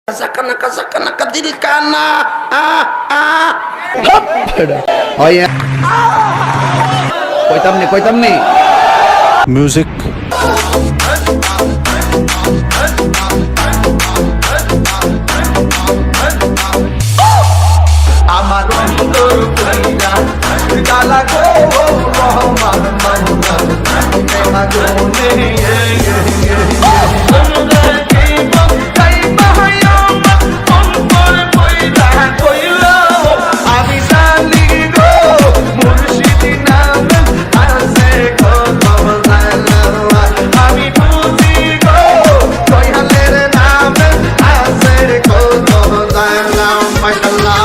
Zaka diri kana. Oh yeah. Koi tam ni. Music. আমার অন্তর কইরা গালা গো রহমান মান্নান মেনা জোনে আমি জানি গো মুর্শিদি নাম আছে কদম আমি বুঝি গো কইহালের নাম আছে কদম মাশাআল্লাহ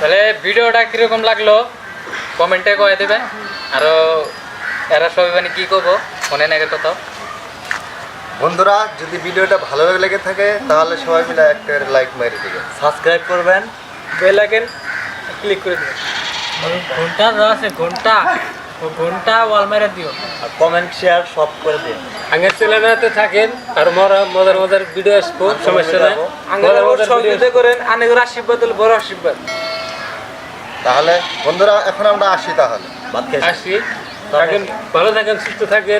তাহলে ভিডিওটা কিরকম লাগলো কমেন্টে কয়ে দেবেন আর এরা সবাই মানে কি করবো মনে নাগের কথা বন্ধুরা যদি ভিডিওটা ভালো লেগে থাকে তাহলে সবাই মিলে একটা লাইক মেরে দিবেন, সাবস্ক্রাইব করবেন, বেল আইকন ক্লিক করে দিবেন ঘন্টা আছে ঘন্টা ওয়াল মেরে দিও আর কমেন্ট শেয়ার সব করে দিন। আগের চ্যানেলে থাকেন আর মজার ভিডিও আসবো সমস্যা নাই সহযোগিতা করেন অনেকের আশীর্বাদ হলো বড় আশীর্বাদ। তাহলে বন্ধুরা এখন আমরা আসি, তাহলে আসি থাকেন, ভালো থাকেন, সুস্থ থাকেন।